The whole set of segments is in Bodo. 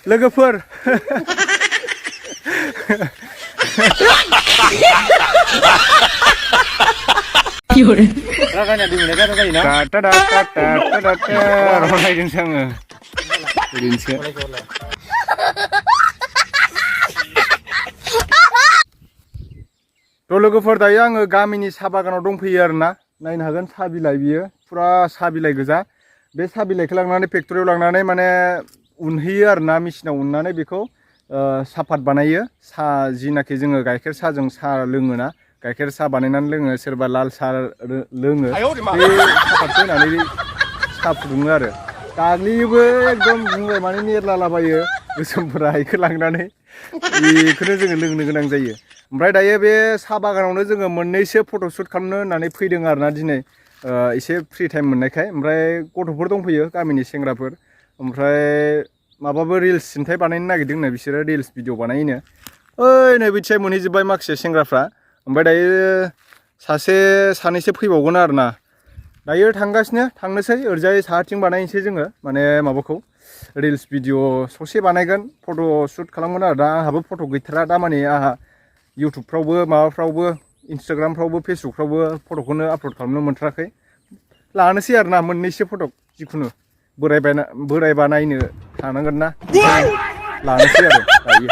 लोगोफोर रागाnya di mana kan tadi, no? रायदोंसो आङो ओरैनोसो थ' लोगोफोर दायो आङो गामिनि साहा बागानाव दंफैयो आरोना नायनो हागोन साहा बिलाइ बियो फुरा साहा बिलाइ गोजा बे साहा बिलाइखौ लांनानै फेक्टरियाव लांनानै माने उनहैयो आरोना मेचिनाव उननानै बेखौ सापात बानायो साहा जिनाखि जोङो गाइखेर साहाजों साहा लोङोना गाइखेर साहा बानायनानै लोङो सोरबा लाल साहा लोङो बे सापातखौ होनानै साहा फुदुङो आरो गाग्लियोबो एकदम बुंबाय माने नेरलालाबायो गोसोमफोरा बेखौ लांनानै बेखौनो जोङो लोंनो गोनां जायो ओमफ्राय दायो बे साहा बागानावनो जोङो मोननैसो फट'शुट खालामनो होननानै फैदों आरोना दिनै एसे फ्रि टाइम मोननायखाय ओमफ्राय गथ'फोर दंफैयो गामिनि सेंग्राफोर ओमफ्राय माबाबो रिल्स सिन्थाय बानायनो नागिरदोंनो बिसोरो रिल्स भिडिअ बानायनो ओइ नै बिथिंजाय मोनहैजोब्बाय माखासे सेंग्राफ्रा ओमफ्राय दायो सासे सानैसो फैबावगोन आरोना दायो थांनोसै ओरैजाय साहाथिं बानायनोसै जोङो माने माबाखौ रिल्स भिडिअ ससे बानायगोन फट' शुट खालामगोन आरो दा आंहाबो फट' गैथारा दा माने आंहा इउटुबफ्रावबो माबाफ्रावबो इन्सटाग्रामफ्रावबो फेसबुकफ्रावबो फट'खौनो आपल'ड खालामनो मोनथाराखै लानोसै आरोना मोननैसो फट' जिखुनु बोरायबा नायनो थानांगोन ना लानोसै आरो दायो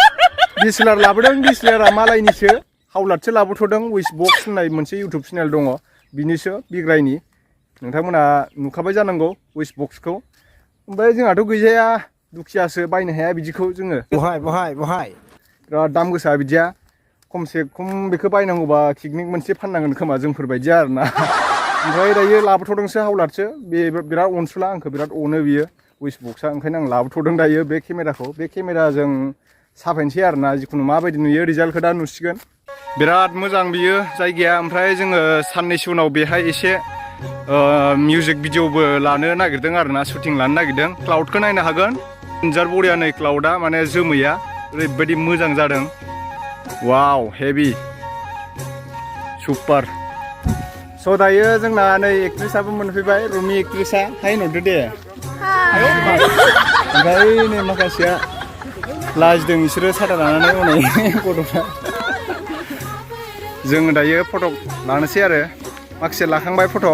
डिएसएलआर लाबोदों डिएसएलआरआ मालायनिसो हावलादसो लाबोथ'दों उइस बक्स होननाय मोनसे इउटुब चेनेल दङ बिनिसो बिग्रायनि नोंथांमोना नुखाबाय जानांगौ उइस बक्सखौ ओमफ्राय जोंहाथ' गैजाया दुखियासो बायनो हाया बिदिखौ जोङो बहाय बिराद दाम गोसा बिदिया खमसे खम बेखौ बायनांगौबा पिकनिक मोनसे फाननांगोन खोमा जोंफोरबायदि आरोना ओमफ्राय दायो लाबोथ'दोंसो हावलादसो बे बिराद अनसुला आंखौ बिराद अनो बियो उइस बक्सआ ओंखायनो आं लाबोथ'दों दायो बे केमेराखौ बे केमेराजों साफायनोसै आरोना जिखुनु माबायदि नुयो रिजाल्टखौ दा नुसिगोन बिराद मोजां बियो जायगाया ओमफ्राय जोङो साननैसो उनाव बेहाय एसे मिउजिक भिडिअबो लानो नागिरदों आरोना शुटिं लानो नागिरदों क्लाउडखौ नायनो हागोन इन्जार बरिया नै क्लाउडा माने जोमैया ओरैबायदि मोजां जादों वाव हेभि सुपार स' दायो जोंना नै एक्ट्रिसाबो मोनफैबाय रुमि एक्ट्रिसा हाय नुदो दे ओमफ्राय नै माखासेया लाजिदों बिसोरो साथा लानानै हनै गथ'फ्रा जोङो दायो फट' लानोसै आरो माखासे लाखांबाय फट'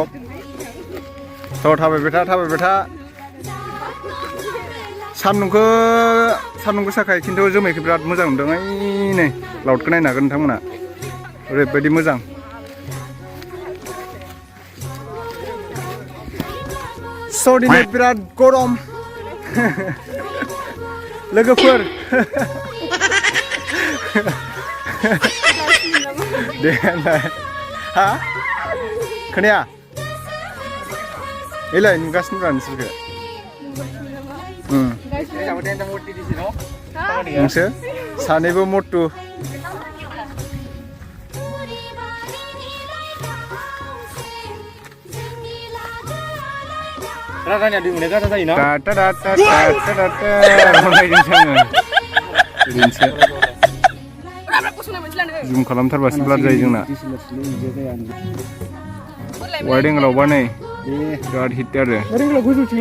थ' थाबायबाय था सान्दुं गोसाखाय खिन्थु जोमैखौ बिराद मोजां नुदों ओइ नै क्लाउडखौ नायनो हागोन नोंथांमोना ओरैबायदि मोजां स' दिनै बिराद गरम लोगोफोर दे हा खोनाया एलाय नुगासिनो ब्रा नोंसोरखौ नोंसो सानैबो Mattu रागाnya di mana kan tadi, no? जुम खालामथारबासो ब्लाड जायो जोंना वाइड एंगलावबा नै बिराद हिट आरो गोजौथिं